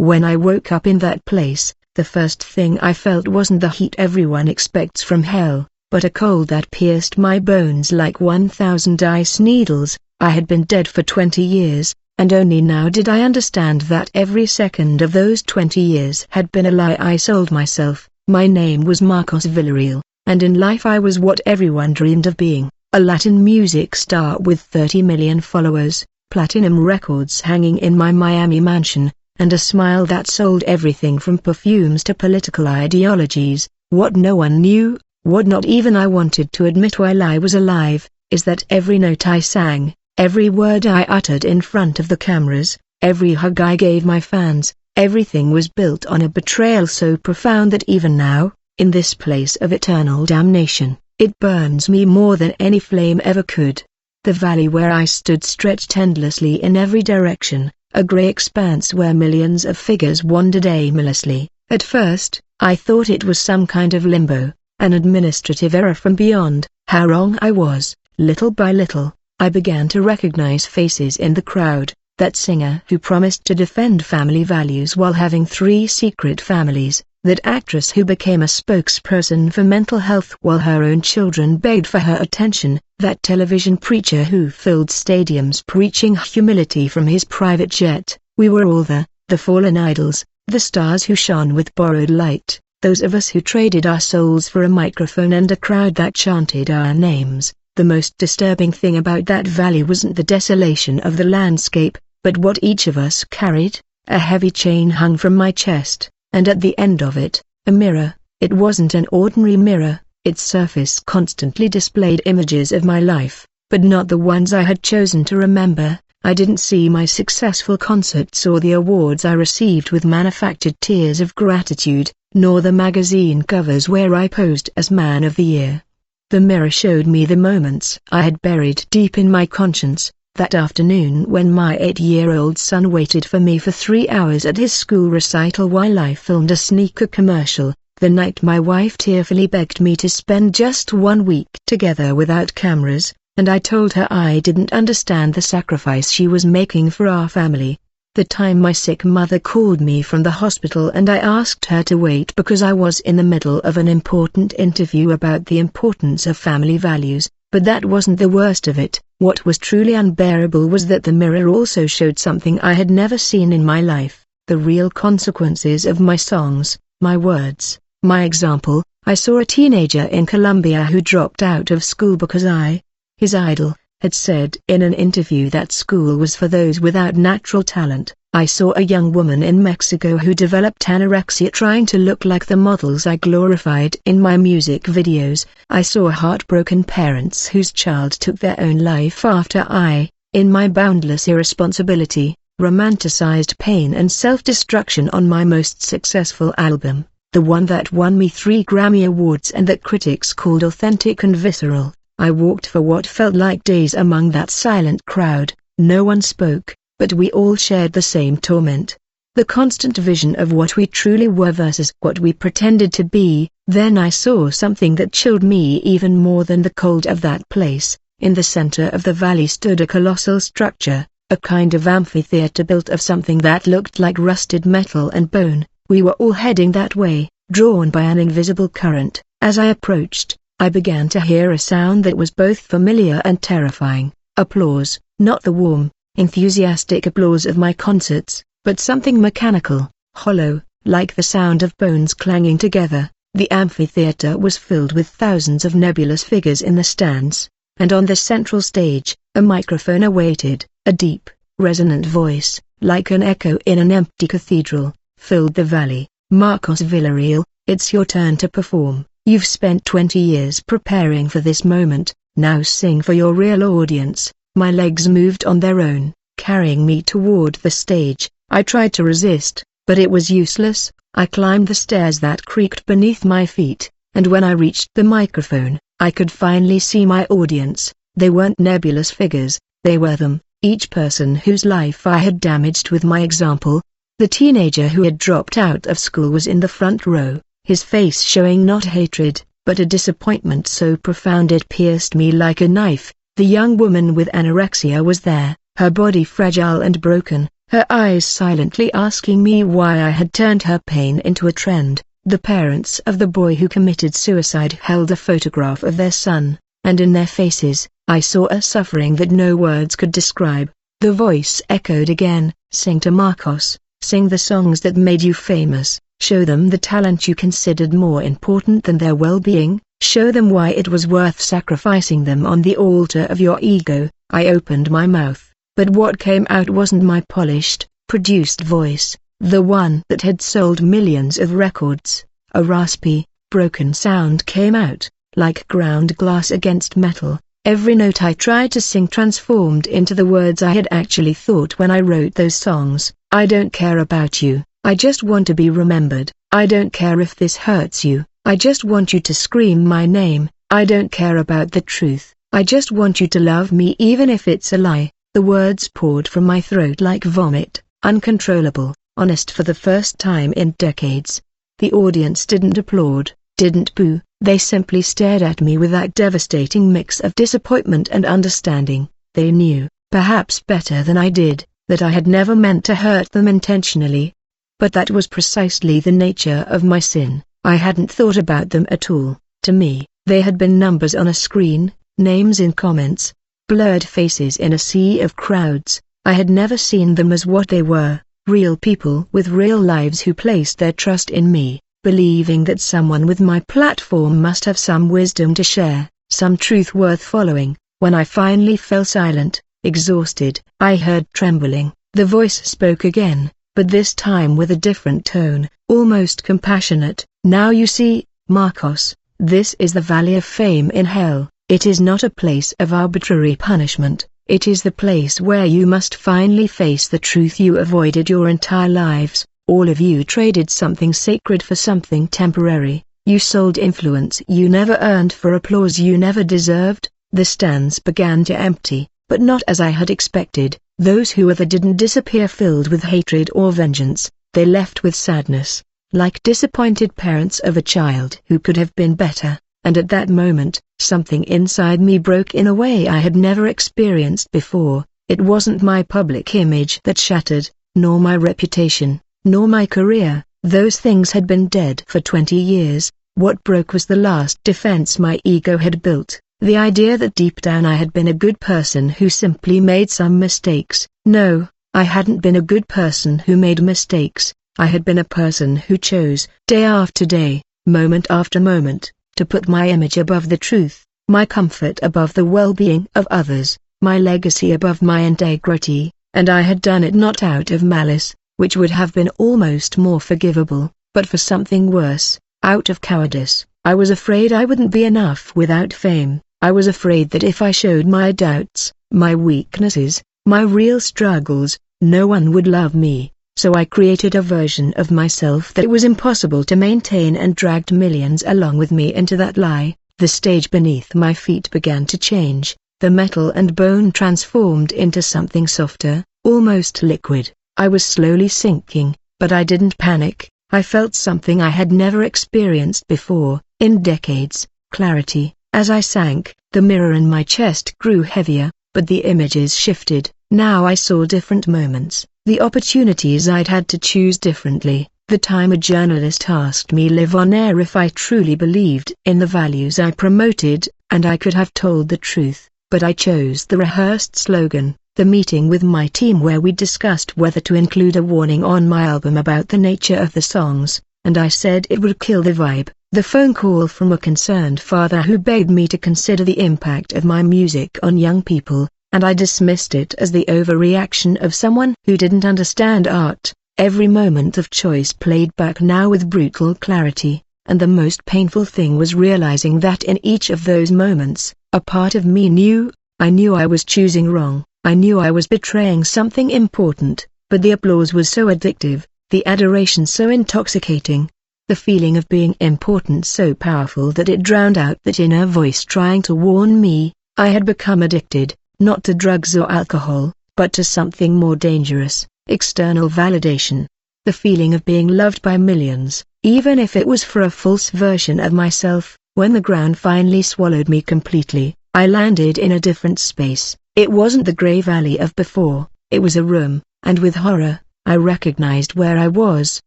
When I woke up in that place, the first thing I felt wasn't the heat everyone expects from hell, but a cold that pierced my bones like 1,000 ice needles. I had been dead for 20 years, and only now did I understand that every second of those 20 years had been a lie I sold myself. My name was Marcos Villarreal, and in life I was what everyone dreamed of being, a Latin music star with 30 million followers, platinum records hanging in my Miami mansion, and a smile that sold everything from perfumes to political ideologies. What no one knew, what not even I wanted to admit while I was alive, is that every note I sang, every word I uttered in front of the cameras, every hug I gave my fans, everything was built on a betrayal so profound that even now, in this place of eternal damnation, it burns me more than any flame ever could. The valley where I stood stretched endlessly in every direction, a grey expanse where millions of figures wandered aimlessly. At first, I thought it was some kind of limbo, an administrative error from beyond. How wrong I was. Little by little, I began to recognize faces in the crowd. That singer who promised to defend family values while having 3 secret families, that actress who became a spokesperson for mental health while her own children begged for her attention, that television preacher who filled stadiums preaching humility from his private jet. We were all the fallen idols, the stars who shone with borrowed light, those of us who traded our souls for a microphone and a crowd that chanted our names. The most disturbing thing about that valley wasn't the desolation of the landscape, but what each of us carried. A heavy chain hung from my chest, and at the end of it, a mirror. It wasn't an ordinary mirror, its surface constantly displayed images of my life, but not the ones I had chosen to remember. I didn't see my successful concerts or the awards I received with manufactured tears of gratitude, nor the magazine covers where I posed as Man of the Year. The mirror showed me the moments I had buried deep in my conscience. That afternoon when my 8-year-old son waited for me for 3 hours at his school recital while I filmed a sneaker commercial, the night my wife tearfully begged me to spend just 1 week together without cameras, and I told her I didn't understand the sacrifice she was making for our family. The time my sick mother called me from the hospital and I asked her to wait because I was in the middle of an important interview about the importance of family values, but that wasn't the worst of it. What was truly unbearable was that the mirror also showed something I had never seen in my life, the real consequences of my songs, my words, my example. I saw a teenager in Colombia who dropped out of school because I, his idol, had said in an interview that school was for those without natural talent. I saw a young woman in Mexico who developed anorexia trying to look like the models I glorified in my music videos. I saw heartbroken parents whose child took their own life after I, in my boundless irresponsibility, romanticized pain and self-destruction on my most successful album, the one that won me 3 Grammy Awards and that critics called authentic and visceral. I walked for what felt like days among that silent crowd. No one spoke, but we all shared the same torment. The constant vision of what we truly were versus what we pretended to be. Then I saw something that chilled me even more than the cold of that place. In the center of the valley stood a colossal structure, a kind of amphitheater built of something that looked like rusted metal and bone. We were all heading that way, drawn by an invisible current. As I approached, I began to hear a sound that was both familiar and terrifying. Applause, not the warm, enthusiastic applause of my concerts, but something mechanical, hollow, like the sound of bones clanging together. The amphitheater was filled with thousands of nebulous figures in the stands, and on the central stage, a microphone awaited. A deep, resonant voice, like an echo in an empty cathedral, filled the valley. Marcos Villarreal, it's your turn to perform. You've spent 20 years preparing for this moment, now sing for your real audience. My legs moved on their own, carrying me toward the stage. I tried to resist, but it was useless. I climbed the stairs that creaked beneath my feet, and when I reached the microphone, I could finally see my audience. They weren't nebulous figures, they were them, each person whose life I had damaged with my example. The teenager who had dropped out of school was in the front row, his face showing not hatred, but a disappointment so profound it pierced me like a knife. The young woman with anorexia was there, her body fragile and broken, her eyes silently asking me why I had turned her pain into a trend. The parents of the boy who committed suicide held a photograph of their son, and in their faces, I saw a suffering that no words could describe. The voice echoed again, "Sing to Marcos, sing the songs that made you famous, show them the talent you considered more important than their well-being, show them why it was worth sacrificing them on the altar of your ego." I opened my mouth, but what came out wasn't my polished, produced voice, the one that had sold millions of records. A raspy, broken sound came out, like ground glass against metal. Every note I tried to sing transformed into the words I had actually thought when I wrote those songs. I don't care about you, I just want to be remembered. I don't care if this hurts you, I just want you to scream my name. I don't care about the truth, I just want you to love me even if it's a lie. The words poured from my throat like vomit, uncontrollable, honest for the first time in decades. The audience didn't applaud, didn't boo, they simply stared at me with that devastating mix of disappointment and understanding. They knew, perhaps better than I did, that I had never meant to hurt them intentionally. But that was precisely the nature of my sin. I hadn't thought about them at all. To me, they had been numbers on a screen, names in comments, blurred faces in a sea of crowds. I had never seen them as what they were, real people with real lives who placed their trust in me, believing that someone with my platform must have some wisdom to share, some truth worth following. When I finally fell silent, exhausted, I heard trembling. The voice spoke again, but this time with a different tone, almost compassionate. "Now you see, Marcos, this is the valley of fame in hell. It is not a place of arbitrary punishment, it is the place where you must finally face the truth you avoided your entire lives. All of you traded something sacred for something temporary. You sold influence you never earned for applause you never deserved." The stands began to empty, but not as I had expected. Those who were there didn't disappear filled with hatred or vengeance, they left with sadness, like disappointed parents of a child who could have been better. And at that moment, something inside me broke in a way I had never experienced before. It wasn't my public image that shattered, nor my reputation, nor my career. Those things had been dead for 20 years. What broke was the last defense my ego had built, the idea that deep down I had been a good person who simply made some mistakes. No, I hadn't been a good person who made mistakes. I had been a person who chose, day after day, moment after moment, to put my image above the truth, my comfort above the well-being of others, my legacy above my integrity, and I had done it not out of malice, which would have been almost more forgivable, but for something worse, out of cowardice. I was afraid I wouldn't be enough without fame. I was afraid that if I showed my doubts, my weaknesses, my real struggles, no one would love me. So I created a version of myself that was impossible to maintain and dragged millions along with me into that lie. The stage beneath my feet began to change. The metal and bone transformed into something softer, almost liquid. I was slowly sinking, but I didn't panic. I felt something I had never experienced before, in decades, clarity. As I sank, the mirror in my chest grew heavier, but the images shifted. Now I saw different moments, the opportunities I'd had to choose differently, the time a journalist asked me live on air if I truly believed in the values I promoted, and I could have told the truth, but I chose the rehearsed slogan, the meeting with my team where we discussed whether to include a warning on my album about the nature of the songs, and I said it would kill the vibe. The phone call from a concerned father who begged me to consider the impact of my music on young people, and I dismissed it as the overreaction of someone who didn't understand art. Every moment of choice played back now with brutal clarity, and the most painful thing was realizing that in each of those moments, a part of me knew, I knew I was choosing wrong, I knew I was betraying something important, but the applause was so addictive, the adoration so intoxicating, the feeling of being important so powerful that it drowned out that inner voice trying to warn me. I had become addicted, not to drugs or alcohol, but to something more dangerous, external validation. The feeling of being loved by millions, even if it was for a false version of myself. When the ground finally swallowed me completely, I landed in a different space. It wasn't the gray valley of before, it was a room, and with horror, I recognized where I was,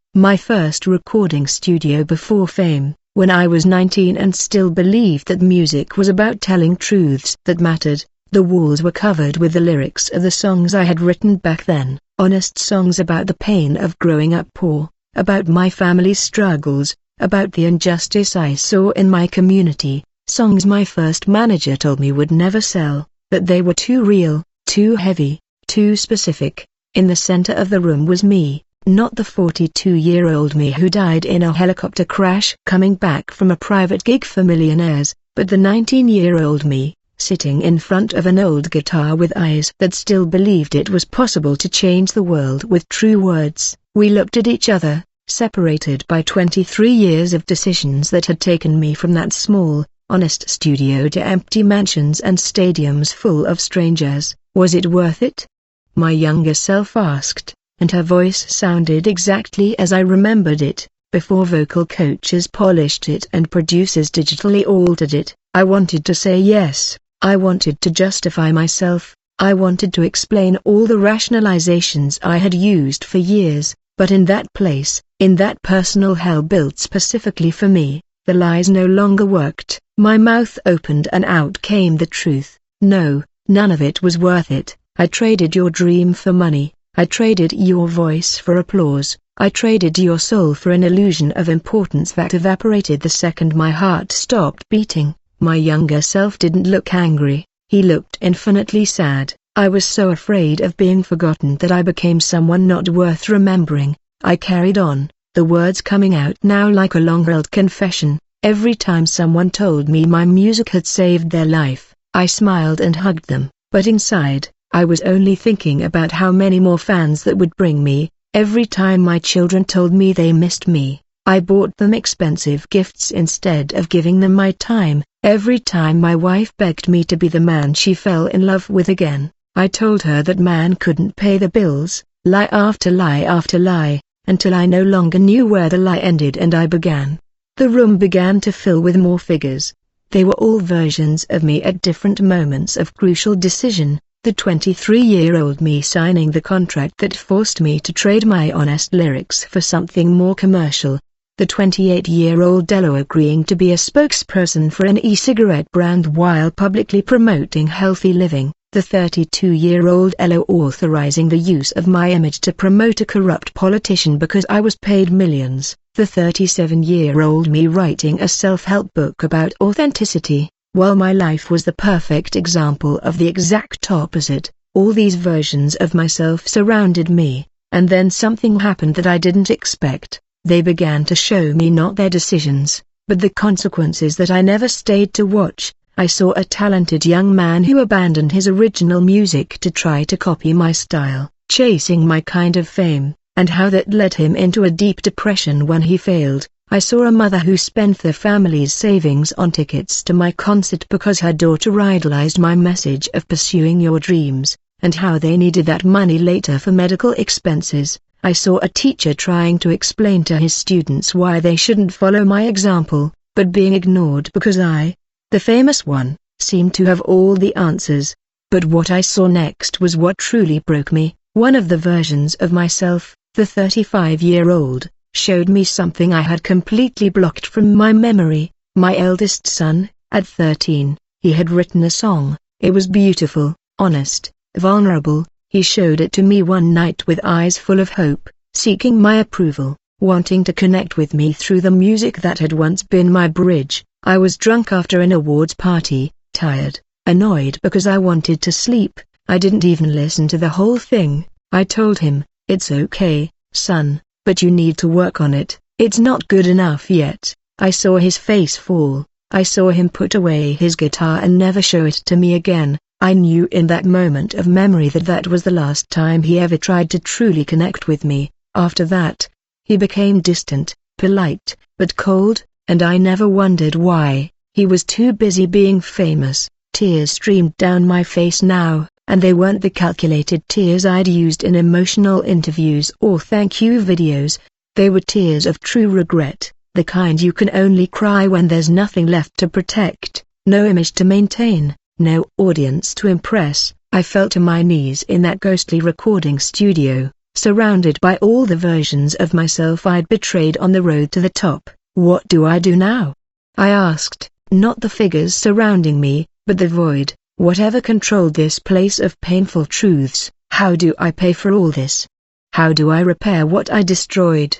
my first recording studio before fame, when I was 19 and still believed that music was about telling truths that mattered. The walls were covered with the lyrics of the songs I had written back then, honest songs about the pain of growing up poor, about my family's struggles, about the injustice I saw in my community, songs my first manager told me would never sell, that they were too real, too heavy, too specific. In the center of the room was me, not the 42-year-old me who died in a helicopter crash coming back from a private gig for millionaires, but the 19-year-old me, sitting in front of an old guitar with eyes that still believed it was possible to change the world with true words. We looked at each other, separated by 23 years of decisions that had taken me from that small, honest studio to empty mansions and stadiums full of strangers. Was it worth it? My younger self asked, and her voice sounded exactly as I remembered it, before vocal coaches polished it and producers digitally altered it. I wanted to say yes. I wanted to justify myself, I wanted to explain all the rationalizations I had used for years, but in that place, in that personal hell built specifically for me, the lies no longer worked. My mouth opened and out came the truth. No, none of it was worth it. I traded your dream for money, I traded your voice for applause, I traded your soul for an illusion of importance that evaporated the second my heart stopped beating. My younger self didn't look angry, he looked infinitely sad. I was so afraid of being forgotten that I became someone not worth remembering. I carried on, the words coming out now like a long-held confession. Every time someone told me my music had saved their life, I smiled and hugged them, but inside, I was only thinking about how many more fans that would bring me. Every time my children told me they missed me, I bought them expensive gifts instead of giving them my time. Every time my wife begged me to be the man she fell in love with again, I told her that man couldn't pay the bills, lie after lie, until I no longer knew where the lie ended and I began. The room began to fill with more figures. They were all versions of me at different moments of crucial decision. The 23-year-old me signing the contract that forced me to trade my honest lyrics for something more commercial. The 28-year-old Elo agreeing to be a spokesperson for an e-cigarette brand while publicly promoting healthy living. The 32-year-old Elo authorizing the use of my image to promote a corrupt politician because I was paid millions. The 37-year-old me writing a self-help book about authenticity, while my life was the perfect example of the exact opposite. All these versions of myself surrounded me, and then something happened that I didn't expect. They began to show me not their decisions, but the consequences that I never stayed to watch. I saw a talented young man who abandoned his original music to try to copy my style, chasing my kind of fame, and how that led him into a deep depression when he failed. I saw a mother who spent their family's savings on tickets to my concert because her daughter idolized my message of pursuing your dreams, and how they needed that money later for medical expenses. I saw a teacher trying to explain to his students why they shouldn't follow my example, but being ignored because I, the famous one, seemed to have all the answers. But what I saw next was what truly broke me. One of the versions of myself, the 35-year-old, showed me something I had completely blocked from my memory. My eldest son, at 13, he had written a song. It was beautiful, honest, vulnerable. He showed it to me one night with eyes full of hope, seeking my approval, wanting to connect with me through the music that had once been my bridge. I was drunk after an awards party, tired, annoyed because I wanted to sleep. I didn't even listen to the whole thing. I told him, "It's okay, son, but you need to work on it. It's not good enough yet." I saw his face fall. I saw him put away his guitar and never show it to me again. I knew in that moment of memory that that was the last time he ever tried to truly connect with me. After that, he became distant, polite, but cold, and I never wondered why. He was too busy being famous. Tears streamed down my face now, and they weren't the calculated tears I'd used in emotional interviews or thank you videos. They were tears of true regret, the kind you can only cry when there's nothing left to protect, no image to maintain, no audience to impress. I fell to my knees in that ghostly recording studio, surrounded by all the versions of myself I'd betrayed on the road to the top. What do I do now? I asked, not the figures surrounding me, but the void, whatever controlled this place of painful truths. How do I pay for all this? How do I repair what I destroyed?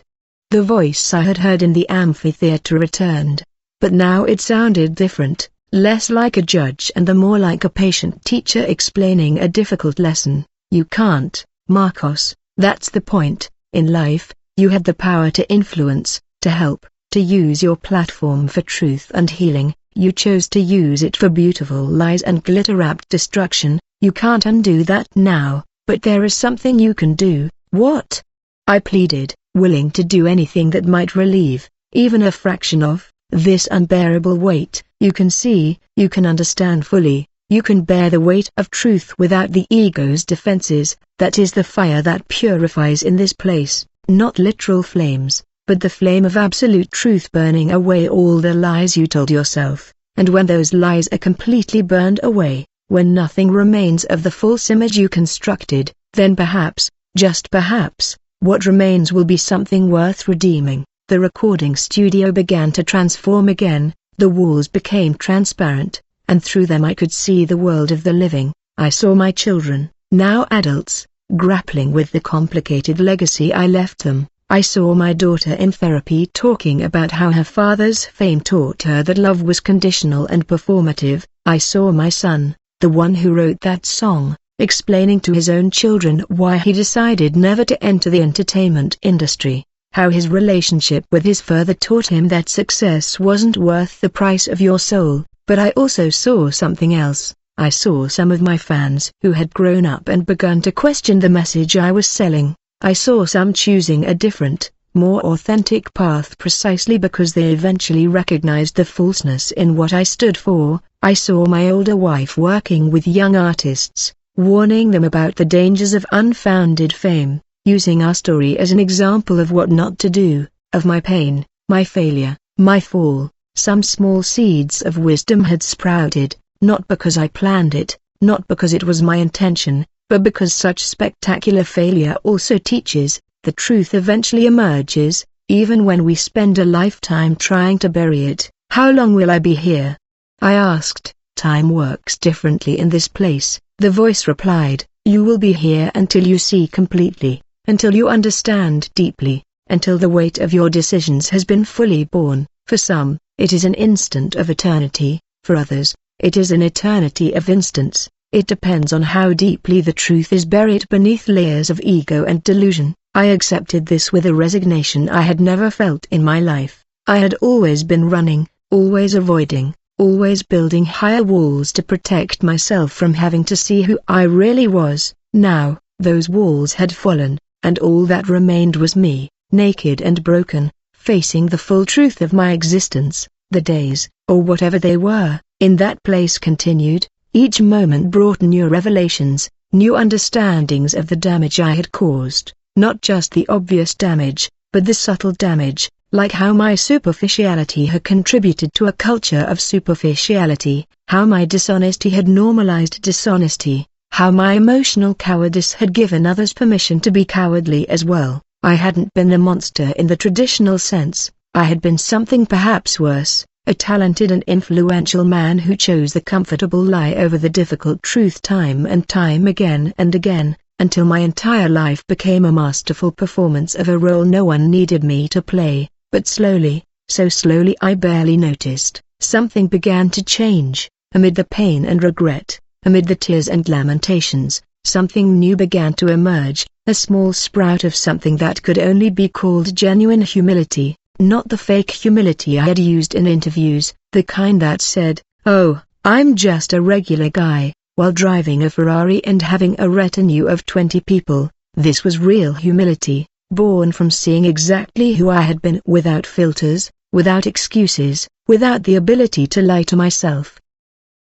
The voice I had heard in the amphitheater returned. But now it sounded different, less like a judge and more like a patient teacher explaining a difficult lesson. You can't, Marcos, that's the point. In life, you had the power to influence, to help, to use your platform for truth and healing. You chose to use it for beautiful lies and glitter-wrapped destruction. You can't undo that now, but there is something you can do. What? I pleaded, willing to do anything that might relieve, even a fraction of, this unbearable weight. You can see, you can understand fully, you can bear the weight of truth without the ego's defenses. That is the fire that purifies in this place, not literal flames, but the flame of absolute truth burning away all the lies you told yourself. And when those lies are completely burned away, when nothing remains of the false image you constructed, then perhaps, just perhaps, what remains will be something worth redeeming. The recording studio began to transform again. The walls became transparent, and through them I could see the world of the living. I saw my children, now adults, grappling with the complicated legacy I left them. I saw my daughter in therapy talking about how her father's fame taught her that love was conditional and performative. I saw my son, the one who wrote that song, explaining to his own children why he decided never to enter the entertainment industry, how his relationship with his father taught him that success wasn't worth the price of your soul. But I also saw something else. I saw some of my fans who had grown up and begun to question the message I was selling. I saw some choosing a different, more authentic path precisely because they eventually recognized the falseness in what I stood for. I saw my older wife working with young artists, warning them about the dangers of unfounded fame, using our story as an example of what not to do, of my pain, my failure, my fall. Some small seeds of wisdom had sprouted, not because I planned it, not because it was my intention, but because such spectacular failure also teaches. The truth eventually emerges, even when we spend a lifetime trying to bury it. How long will I be here? I asked. Time works differently in this place, the voice replied. You will be here until you see completely, until you understand deeply, until the weight of your decisions has been fully borne. For some, it is an instant of eternity, for others, it is an eternity of instants. It depends on how deeply the truth is buried beneath layers of ego and delusion. I accepted this with a resignation I had never felt in my life. I had always been running, always avoiding, always building higher walls to protect myself from having to see who I really was. Now, those walls had fallen, and all that remained was me, naked and broken, facing the full truth of my existence. The days, or whatever they were, in that place continued. Each moment brought new revelations, new understandings of the damage I had caused, not just the obvious damage, but the subtle damage, like how my superficiality had contributed to a culture of superficiality, how my dishonesty had normalized dishonesty, how my emotional cowardice had given others permission to be cowardly as well. I hadn't been a monster in the traditional sense, I had been something perhaps worse. A talented and influential man who chose the comfortable lie over the difficult truth time and time again and again, until my entire life became a masterful performance of a role no one needed me to play. But slowly, so slowly I barely noticed, something began to change. Amid the pain and regret, amid the tears and lamentations, something new began to emerge, a small sprout of something that could only be called genuine humility. Not the fake humility I had used in interviews, the kind that said, "Oh, I'm just a regular guy," while driving a Ferrari and having a retinue of 20 people. This was real humility, born from seeing exactly who I had been without filters, without excuses, without the ability to lie to myself.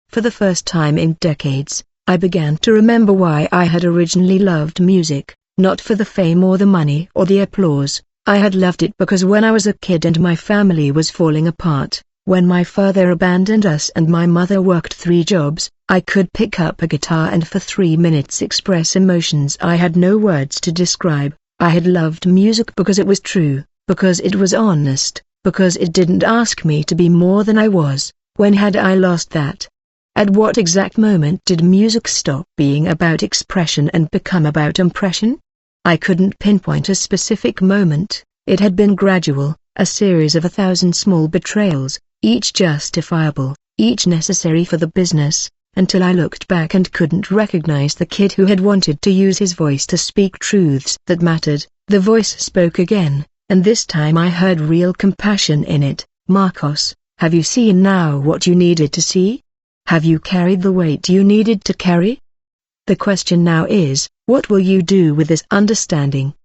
For the first time in decades, I began to remember why I had originally loved music, not for the fame or the money or the applause. I had loved it because when I was a kid and my family was falling apart, When my father abandoned us and my mother worked 3 jobs, I could pick up a guitar and for 3 minutes express emotions I had no words to describe. I had loved music because it was true, because it was honest, because it didn't ask me to be more than I was. When had I lost that? At what exact moment did music stop being about expression and become about impression? I couldn't pinpoint a specific moment. It had been gradual, a series of 1,000 small betrayals, each justifiable, each necessary for the business, until I looked back and couldn't recognize the kid who had wanted to use his voice to speak truths that mattered. The voice spoke again, and this time I heard real compassion in it. Marcos, have you seen now what you needed to see? Have you carried the weight you needed to carry? The question now is, what will you do with this understanding?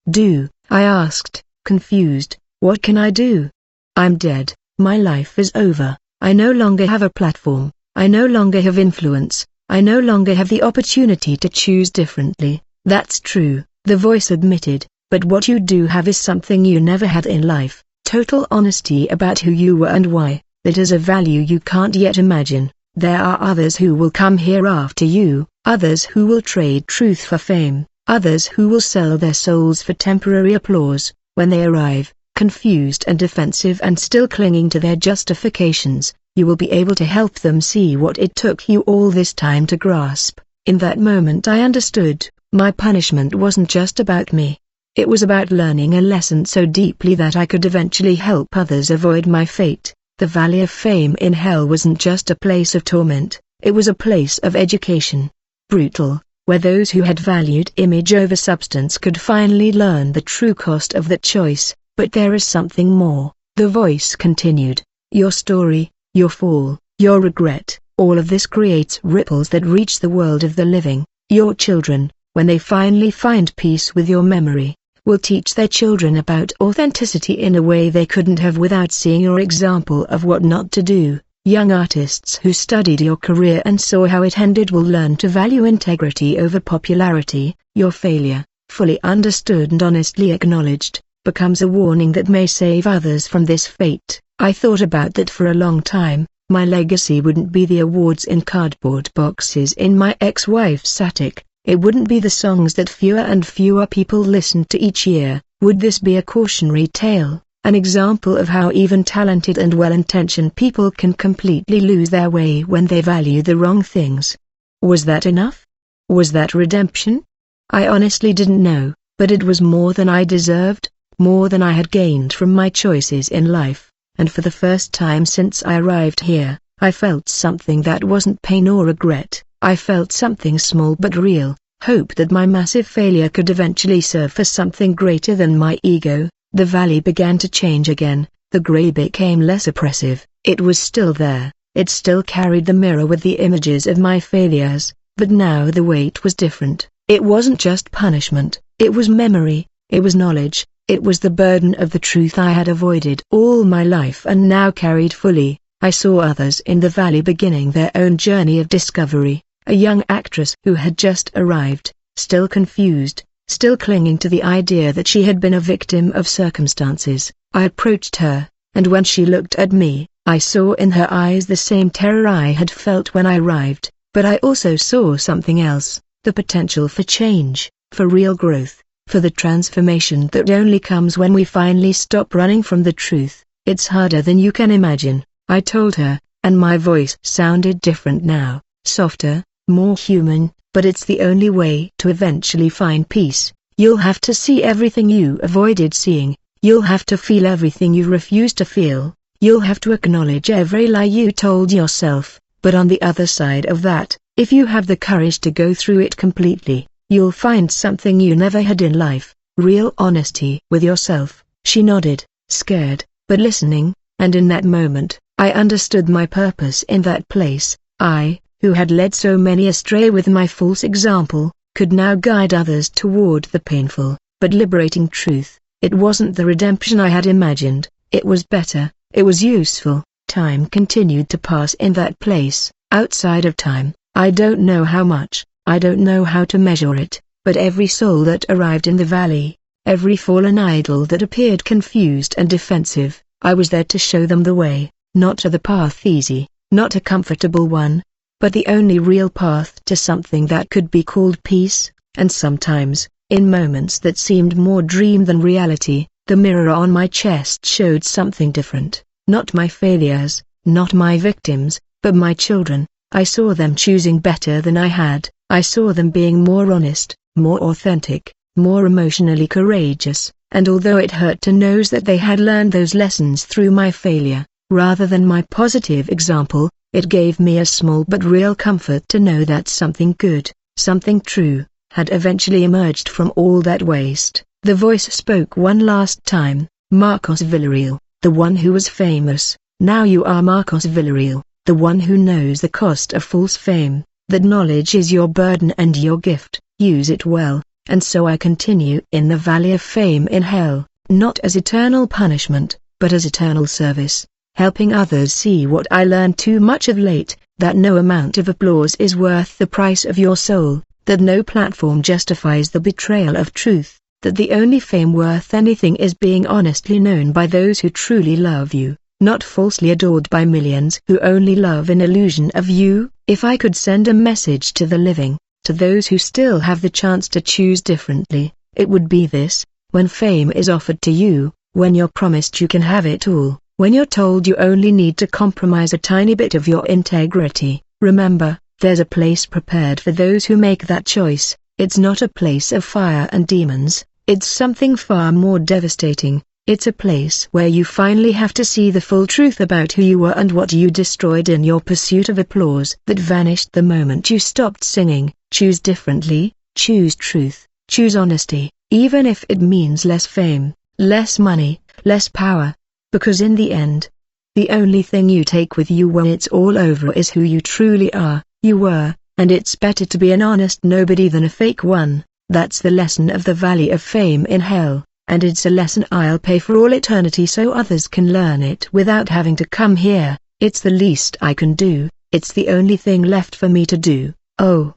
Do, I asked, confused. What can I do? I'm dead, my life is over, I no longer have a platform, I no longer have influence, I no longer have the opportunity to choose differently. That's true, the voice admitted, but what you do have is something you never had in life, total honesty about who you were and why. That is a value you can't yet imagine. There are others who will come here after you, others who will trade truth for fame, others who will sell their souls for temporary applause. When they arrive, confused and defensive and still clinging to their justifications, you will be able to help them see what it took you all this time to grasp. In that moment I understood, my punishment wasn't just about me. It was about learning a lesson so deeply that I could eventually help others avoid my fate. The Valley of Fame in Hell wasn't just a place of torment, it was a place of education. Brutal, where those who had valued image over substance could finally learn the true cost of that choice. But there is something more, the voice continued. Your story, your fall, your regret, all of this creates ripples that reach the world of the living. Your children, when they finally find peace with your memory, will teach their children about authenticity in a way they couldn't have without seeing your example of what not to do. Young artists who studied your career and saw how it ended will learn to value integrity over popularity. Your failure, fully understood and honestly acknowledged, becomes a warning that may save others from this fate. I thought about that for a long time. My legacy wouldn't be the awards in cardboard boxes in my ex-wife's attic. It wouldn't be the songs that fewer and fewer people listened to each year. Would this be a cautionary tale, an example of how even talented and well-intentioned people can completely lose their way when they value the wrong things? Was that enough? Was that redemption? I honestly didn't know, but it was more than I deserved, more than I had gained from my choices in life, and for the first time since I arrived here, I felt something that wasn't pain or regret. I felt something small but real, hope that my massive failure could eventually serve for something greater than my ego. The valley began to change again, the gray became less oppressive. It was still there, it still carried the mirror with the images of my failures, but now the weight was different. It wasn't just punishment, it was memory, it was knowledge, it was the burden of the truth I had avoided all my life and now carried fully. I saw others in the valley beginning their own journey of discovery. A young actress who had just arrived, still confused, still clinging to the idea that she had been a victim of circumstances. I approached her, and when she looked at me, I saw in her eyes the same terror I had felt when I arrived, but I also saw something else, the potential for change, for real growth, for the transformation that only comes when we finally stop running from the truth. It's harder than you can imagine, I told her, and my voice sounded different now, softer, more human, but it's the only way to eventually find peace. You'll have to see everything you avoided seeing, you'll have to feel everything you refused to feel, you'll have to acknowledge every lie you told yourself, but on the other side of that, if you have the courage to go through it completely, you'll find something you never had in life, real honesty with yourself. She nodded, scared, but listening, and in that moment, I understood my purpose in that place. I, who had led so many astray with my false example, could now guide others toward the painful, but liberating truth. It wasn't the redemption I had imagined, it was better, it was useful. Time continued to pass in that place, outside of time. I don't know how much, I don't know how to measure it, but every soul that arrived in the valley, every fallen idol that appeared confused and defensive, I was there to show them the way. Not the path easy, not a comfortable one, but the only real path to something that could be called peace. And sometimes, in moments that seemed more dream than reality, the mirror on my chest showed something different. Not my failures, not my victims, but my children. I saw them choosing better than I had. I saw them being more honest, more authentic, more emotionally courageous, and although it hurt to know that they had learned those lessons through my failure, rather than my positive example, it gave me a small but real comfort to know that something good, something true, had eventually emerged from all that waste. The voice spoke one last time. Marcos Villarreal, the one who was famous. Now you are Marcos Villarreal, the one who knows the cost of false fame, that knowledge is your burden and your gift. Use it well. And so I continue in the valley of fame in hell, not as eternal punishment, but as eternal service, helping others see what I learned too much of late, that no amount of applause is worth the price of your soul, that no platform justifies the betrayal of truth, that the only fame worth anything is being honestly known by those who truly love you, not falsely adored by millions who only love an illusion of you. If I could send a message to the living, to those who still have the chance to choose differently, it would be this: when fame is offered to you, when you're promised you can have it all, when you're told you only need to compromise a tiny bit of your integrity, remember, there's a place prepared for those who make that choice. It's not a place of fire and demons, it's something far more devastating. It's a place where you finally have to see the full truth about who you were and what you destroyed in your pursuit of applause that vanished the moment you stopped singing. Choose differently, choose truth, choose honesty, even if it means less fame, less money, less power. Because in the end, the only thing you take with you when it's all over is who you truly are. You were, and it's better to be an honest nobody than a fake one. That's the lesson of the Valley of Fame in Hell. And it's a lesson I'll pay for all eternity so others can learn it without having to come here. It's the least I can do, it's the only thing left for me to do. Oh.